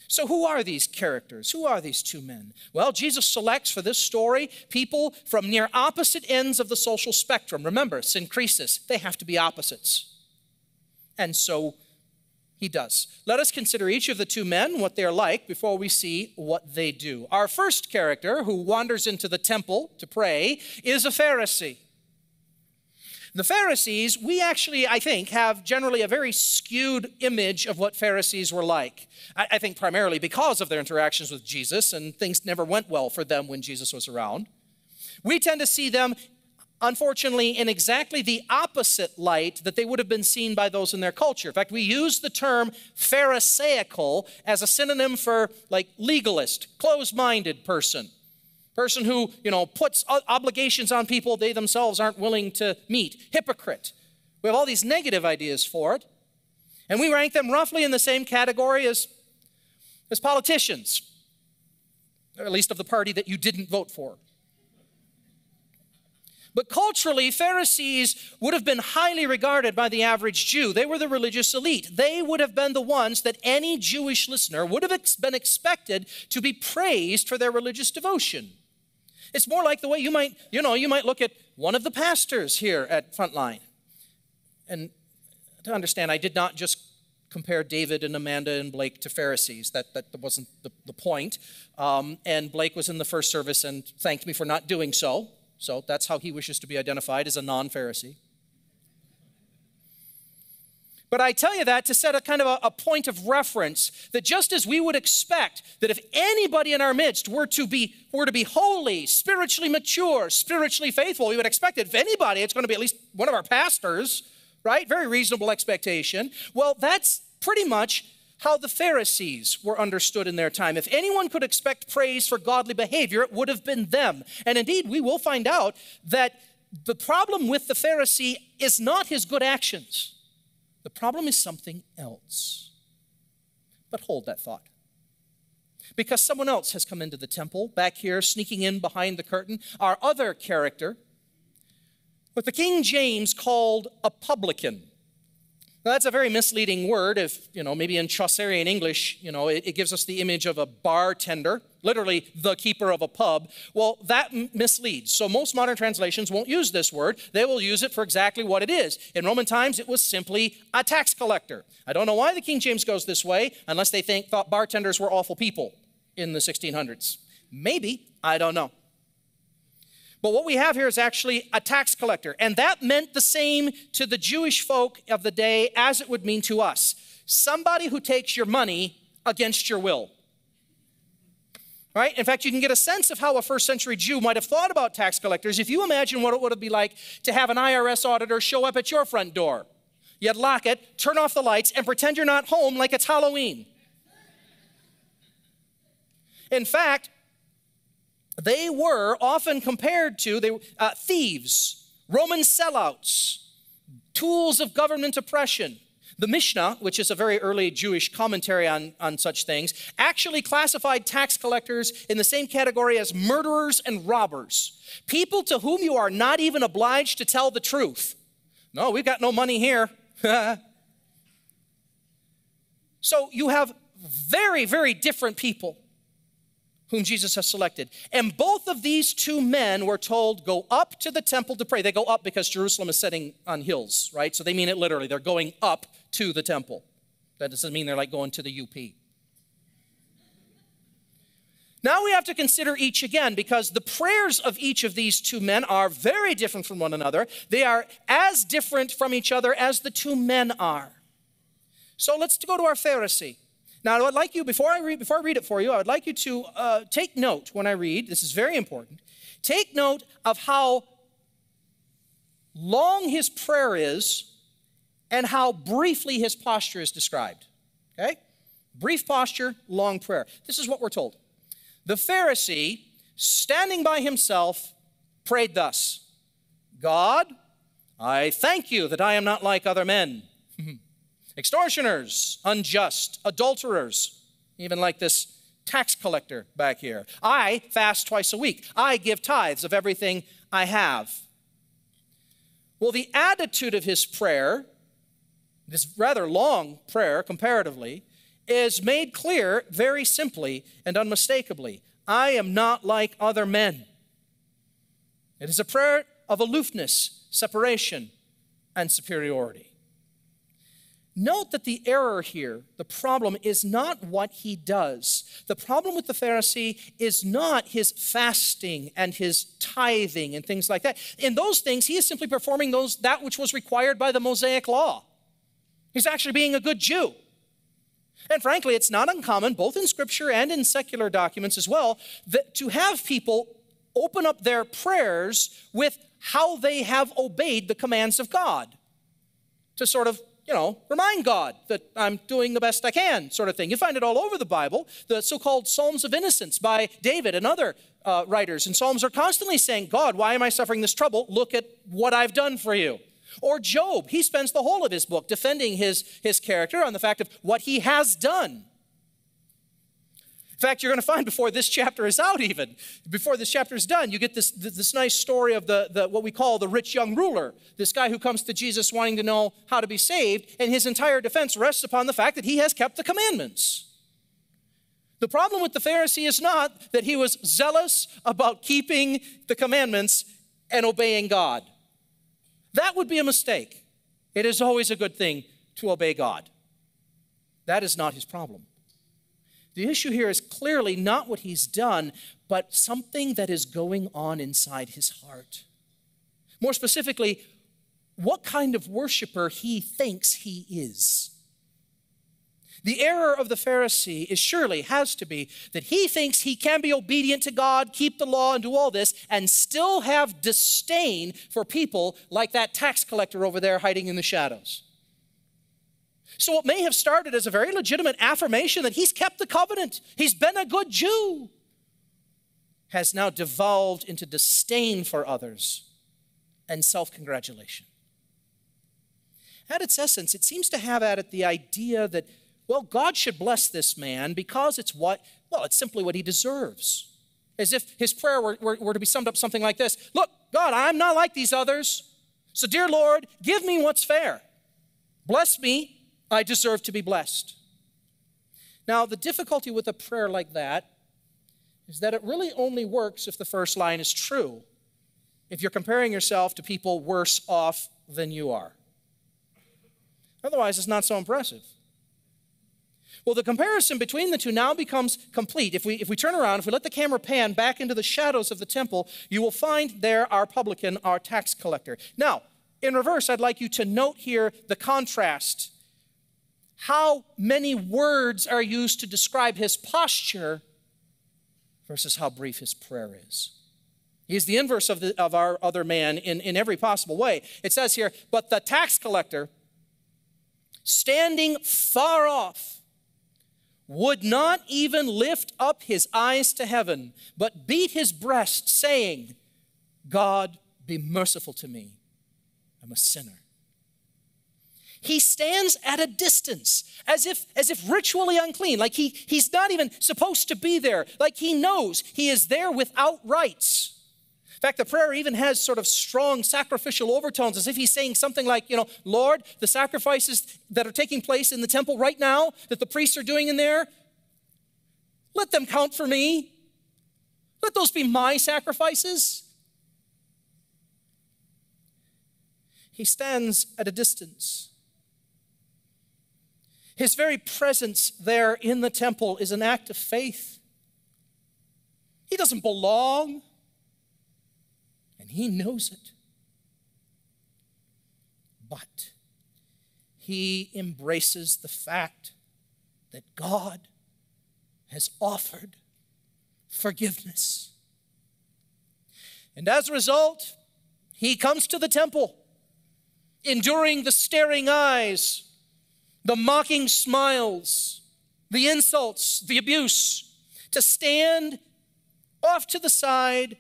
So who are these characters? Who are these two men? Well, Jesus selects for this story people from near opposite ends of the social spectrum. Remember, synkresis, they have to be opposites. And so he does. Let us consider each of the two men, what they're like, before we see what they do. Our first character, who wanders into the temple to pray, is a Pharisee. The Pharisees, we actually, I think, have generally a very skewed image of what Pharisees were like. I think primarily because of their interactions with Jesus, and things never went well for them when Jesus was around. We tend to see them, unfortunately, in exactly the opposite light that they would have been seen by those in their culture. In fact, we use the term Pharisaical as a synonym for like legalist, closed-minded person. Person who, puts obligations on people they themselves aren't willing to meet. Hypocrite. We have all these negative ideas for it. And we rank them roughly in the same category as politicians. Or at least of the party that you didn't vote for. But culturally, Pharisees would have been highly regarded by the average Jew. They were the religious elite. They would have been the ones that any Jewish listener would have been expected to be praised for their religious devotion. It's more like the way you might look at one of the pastors here at Frontline. And to understand, I did not just compare David and Amanda and Blake to Pharisees. That wasn't the point. And Blake was in the first service and thanked me for not doing so. So that's how he wishes to be identified, as a non-Pharisee. But I tell you that to set a kind of a point of reference, that just as we would expect that if anybody in our midst were to be holy, spiritually mature, spiritually faithful, we would expect that if anybody, it's going to be at least one of our pastors, right? Very reasonable expectation. Well, that's pretty much how the Pharisees were understood in their time. If anyone could expect praise for godly behavior, it would have been them. And indeed, we will find out that the problem with the Pharisee is not his good actions. The problem is something else. But hold that thought. Because someone else has come into the temple, back here, sneaking in behind the curtain. Our other character, what the King James called a publican. Now, that's a very misleading word. If, maybe in Chaucerian English, it gives us the image of a bartender, literally the keeper of a pub. Well, that misleads. So most modern translations won't use this word. They will use it for exactly what it is. In Roman times, it was simply a tax collector. I don't know why the King James goes this way, unless they thought bartenders were awful people in the 1600s. Maybe, I don't know. But what we have here is actually a tax collector. And that meant the same to the Jewish folk of the day as it would mean to us. Somebody who takes your money against your will. Right? In fact, you can get a sense of how a first century Jew might have thought about tax collectors if you imagine what it would be like to have an IRS auditor show up at your front door. You'd lock it, turn off the lights, and pretend you're not home like it's Halloween. In fact, they were often compared to thieves, Roman sellouts, tools of government oppression. The Mishnah, which is a very early Jewish commentary on such things, actually classified tax collectors in the same category as murderers and robbers. People to whom you are not even obliged to tell the truth. No, we've got no money here. So you have very, very different people whom Jesus has selected. And both of these two men were told, go up to the temple to pray. They go up because Jerusalem is sitting on hills, right? So they mean it literally. They're going up to the temple. That doesn't mean they're like going to the UP. Now we have to consider each again, because the prayers of each of these two men are very different from one another. They are as different from each other as the two men are. So let's go to our Pharisee. Now, I'd like you, before I read it for you, I would like you to take note when I read. This is very important. Take note of how long his prayer is and how briefly his posture is described. Okay? Brief posture, long prayer. This is what we're told. The Pharisee, standing by himself, prayed thus, God, I thank you that I am not like other men. Extortioners, unjust, adulterers, even like this tax collector back here. I fast twice a week. I give tithes of everything I have. Well, the attitude of his prayer, this rather long prayer comparatively, is made clear very simply and unmistakably. I am not like other men. It is a prayer of aloofness, separation, and superiority. Note that the error here, the problem, is not what he does. The problem with the Pharisee is not his fasting and his tithing and things like that. In those things, he is simply performing that which was required by the Mosaic law. He's actually being a good Jew. And frankly, it's not uncommon, both in Scripture and in secular documents as well, to have people open up their prayers with how they have obeyed the commands of God. To sort of, remind God that I'm doing the best I can, sort of thing. You find it all over the Bible. The so-called Psalms of Innocence by David and other writers in Psalms are constantly saying, God, why am I suffering this trouble? Look at what I've done for you. Or Job, he spends the whole of his book defending his character on the fact of what he has done. In fact, you're going to find before this chapter is out even, before this chapter is done, you get this nice story of the what we call the rich young ruler, this guy who comes to Jesus wanting to know how to be saved, and his entire defense rests upon the fact that he has kept the commandments. The problem with the Pharisee is not that he was zealous about keeping the commandments and obeying God. That would be a mistake. It is always a good thing to obey God. That is not his problem. The issue here is clearly not what he's done, but something that is going on inside his heart. More specifically, what kind of worshiper he thinks he is. The error of the Pharisee has to be that he thinks he can be obedient to God, keep the law, and do all this, and still have disdain for people like that tax collector over there hiding in the shadows. So what may have started as a very legitimate affirmation that he's kept the covenant, he's been a good Jew, has now devolved into disdain for others and self-congratulation. At its essence, it seems to have at it the idea that, well, God should bless this man because it's simply what he deserves. As if his prayer were to be summed up something like this: look, God, I'm not like these others, so dear Lord, give me what's fair. Bless me. I deserve to be blessed. Now, the difficulty with a prayer like that is that it really only works if the first line is true, if you're comparing yourself to people worse off than you are. Otherwise, it's not so impressive. Well, the comparison between the two now becomes complete. If we turn around, if we let the camera pan back into the shadows of the temple, you will find there our publican, our tax collector. Now, in reverse, I'd like you to note here the contrast. How many words are used to describe his posture versus how brief his prayer is. He's the inverse of our other man in every possible way. It says here, but the tax collector, standing far off, would not even lift up his eyes to heaven, but beat his breast, saying, God, be merciful to me. I'm a sinner. He stands at a distance, as if ritually unclean, like he's not even supposed to be there, like he knows he is there without rights. In fact, the prayer even has sort of strong sacrificial overtones, as if he's saying something like, Lord, the sacrifices that are taking place in the temple right now, that the priests are doing in there, let them count for me. Let those be my sacrifices. He stands at a distance. His very presence there in the temple is an act of faith. He doesn't belong, and he knows it. But he embraces the fact that God has offered forgiveness. And as a result, he comes to the temple, enduring the staring eyes, the mocking smiles, the insults, the abuse, to stand off to the side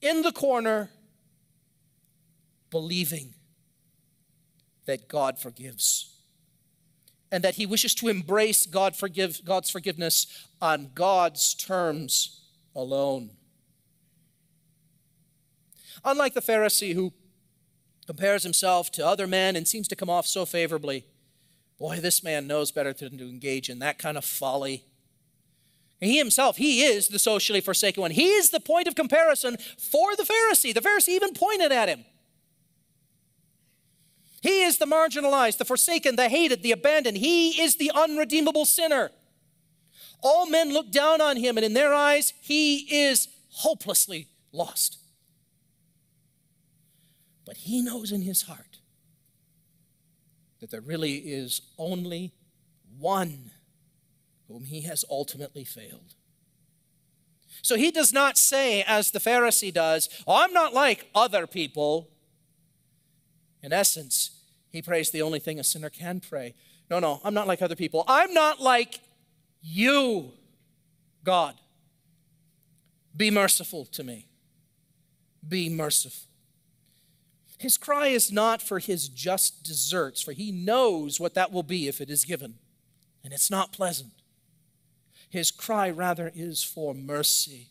in the corner, believing that God forgives and that he wishes to embrace God's forgiveness on God's terms alone. Unlike the Pharisee who compares himself to other men and seems to come off so favorably, boy, this man knows better than to engage in that kind of folly. And he himself, he is the socially forsaken one. He is the point of comparison for the Pharisee. The Pharisee even pointed at him. He is the marginalized, the forsaken, the hated, the abandoned. He is the unredeemable sinner. All men look down on him, and in their eyes, he is hopelessly lost. But he knows in his heart that there really is only one whom he has ultimately failed. So he does not say, as the Pharisee does, "Oh, I'm not like other people." In essence, he prays the only thing a sinner can pray. No, I'm not like other people. I'm not like you, God. Be merciful to me. Be merciful. His cry is not for his just deserts, for he knows what that will be if it is given, and it's not pleasant. His cry rather is for mercy.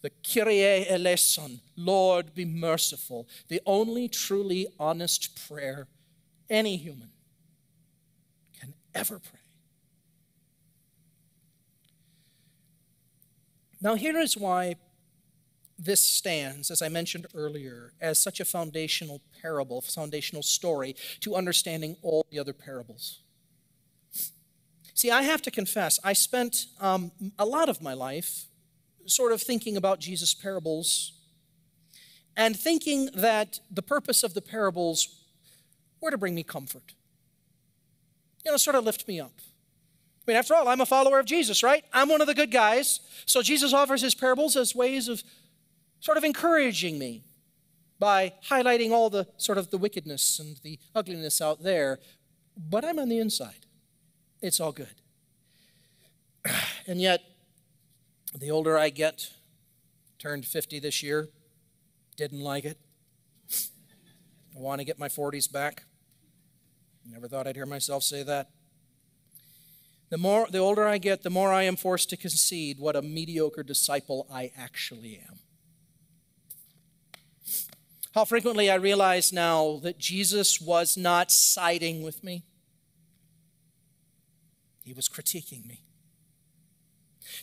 The Kyrie eleison, Lord, be merciful, the only truly honest prayer any human can ever pray. Now here is why this stands, as I mentioned earlier, as such a foundational parable, foundational story to understanding all the other parables. See, I have to confess, I spent a lot of my life sort of thinking about Jesus' parables and thinking that the purpose of the parables were to bring me comfort. Sort of lift me up. I mean, after all, I'm a follower of Jesus, right? I'm one of the good guys. So Jesus offers his parables as ways of sort of encouraging me by highlighting all the sort of the wickedness and the ugliness out there. But I'm on the inside. It's all good. And yet, the older I get, turned 50 this year, didn't like it. I want to get my 40s back. Never thought I'd hear myself say that. The older I get, the more I am forced to concede what a mediocre disciple I actually am. How frequently I realize now that Jesus was not siding with me. He was critiquing me.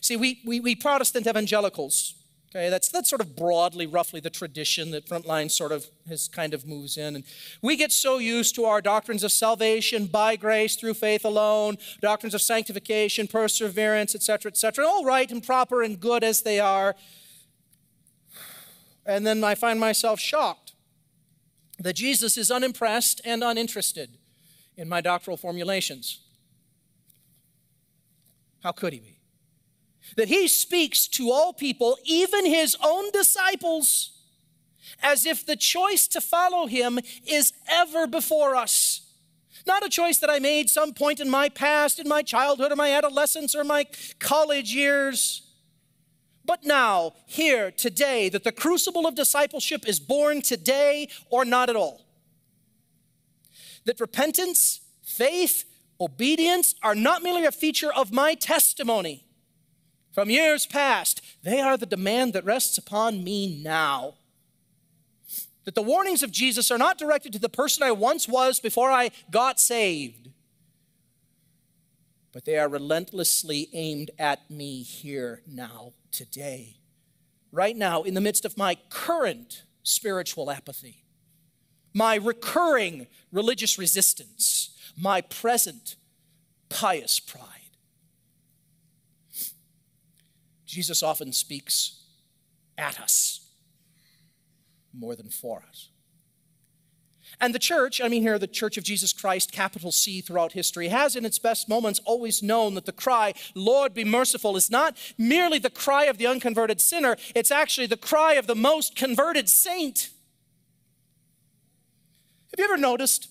See, we Protestant evangelicals, okay, that's sort of broadly, roughly the tradition that Frontline sort of moves in. And we get so used to our doctrines of salvation by grace through faith alone, doctrines of sanctification, perseverance, etc., all right and proper and good as they are. And then I find myself shocked that Jesus is unimpressed and uninterested in my doctrinal formulations. How could he be? That he speaks to all people, even his own disciples, as if the choice to follow him is ever before us. Not a choice that I made some point in my past, in my childhood, or my adolescence, or my college years. But now, here, today, that the crucible of discipleship is born today or not at all. That repentance, faith, obedience are not merely a feature of my testimony from years past. They are the demand that rests upon me now. That the warnings of Jesus are not directed to the person I once was before I got saved, but they are relentlessly aimed at me here now, today. Right now, in the midst of my current spiritual apathy, my recurring religious resistance, my present pious pride. Jesus often speaks at us more than for us. And the church, the Church of Jesus Christ, capital C, throughout history, has in its best moments always known that the cry, Lord, be merciful, is not merely the cry of the unconverted sinner, it's actually the cry of the most converted saint. Have you ever noticed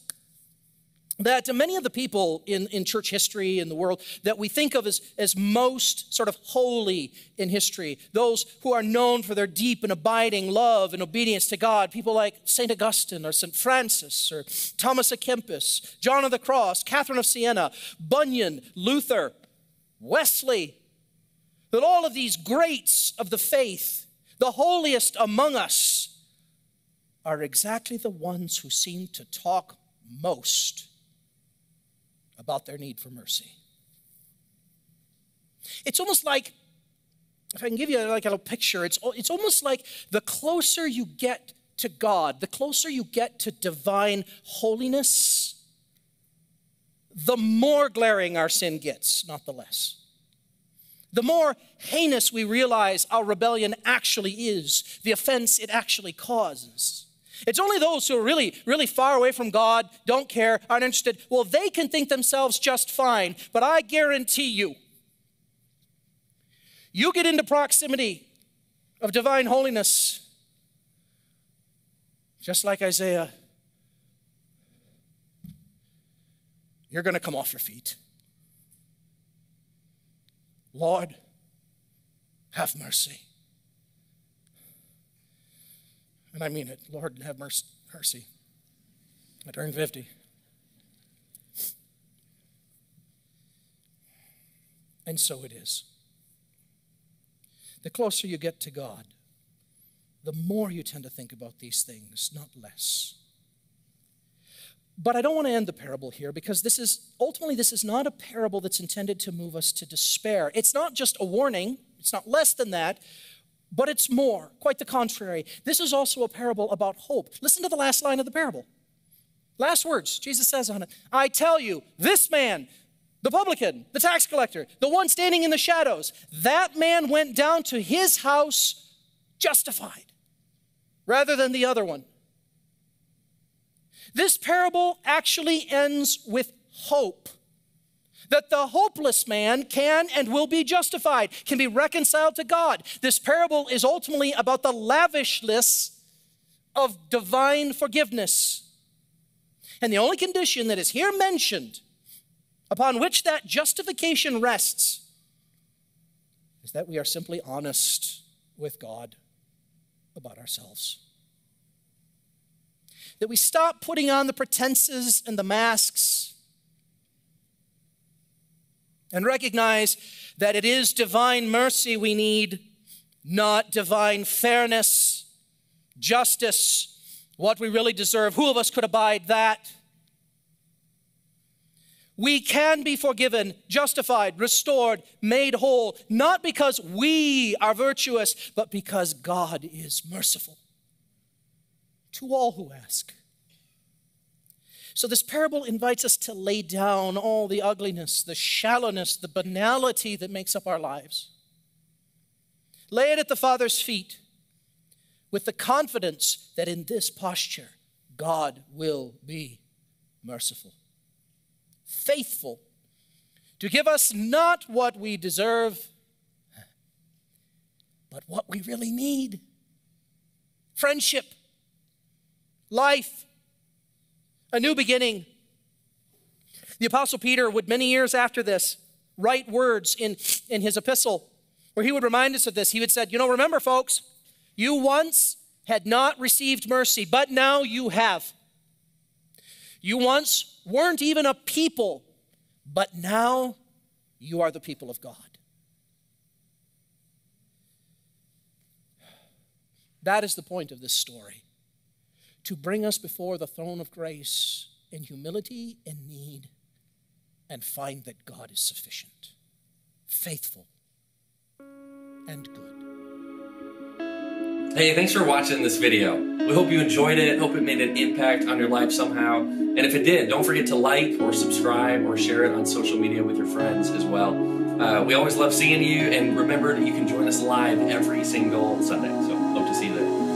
that many of the people in church history in the world that we think of as most sort of holy in history, those who are known for their deep and abiding love and obedience to God, people like St. Augustine or St. Francis or Thomas à Kempis, John of the Cross, Catherine of Siena, Bunyan, Luther, Wesley, that all of these greats of the faith, the holiest among us, are exactly the ones who seem to talk most about their need for mercy. It's almost like, if I can give you like a little picture, it's almost like the closer you get to God, the closer you get to divine holiness, the more glaring our sin gets, not the less. The more heinous we realize our rebellion actually is, the offense it actually causes. It's only those who are really, really far away from God, don't care, aren't interested. Well, they can think themselves just fine, but I guarantee you, you get into proximity of divine holiness, just like Isaiah, you're going to come off your feet. Lord, have mercy. And I mean it. Lord, have mercy. I turned 50. And so it is. The closer you get to God, the more you tend to think about these things, not less. But I don't want to end the parable here, because this is not a parable that's intended to move us to despair. It's not just a warning. It's not less than that, but it's more. Quite the contrary. This is also a parable about hope. Listen to the last line of the parable. Last words Jesus says on it. I tell you, this man, the publican, the tax collector, the one standing in the shadows, that man went down to his house justified rather than the other one. This parable actually ends with hope. That the hopeless man can and will be justified, can be reconciled to God. This parable is ultimately about the lavishness of divine forgiveness. And the only condition that is here mentioned upon which that justification rests is that we are simply honest with God about ourselves. That we stop putting on the pretenses and the masks and recognize that it is divine mercy we need, not divine fairness, justice, what we really deserve. Who of us could abide that? We can be forgiven, justified, restored, made whole, not because we are virtuous, but because God is merciful to all who ask. So this parable invites us to lay down all the ugliness, the shallowness, the banality that makes up our lives. Lay it at the Father's feet with the confidence that in this posture, God will be merciful, faithful, to give us not what we deserve, but what we really need. Friendship, life, a new beginning. The Apostle Peter would, many years after this, write words in his epistle where he would remind us of this. He would say, remember, folks, you once had not received mercy, but now you have. You once weren't even a people, but now you are the people of God. That is the point of this story. To bring us before the throne of grace in humility and need and find that God is sufficient, faithful, and good. Hey, thanks for watching this video. We hope you enjoyed it, hope it made an impact on your life somehow. And if it did, don't forget to like or subscribe or share it on social media with your friends as well. We always love seeing you, and remember that you can join us live every single Sunday. So hope to see you there.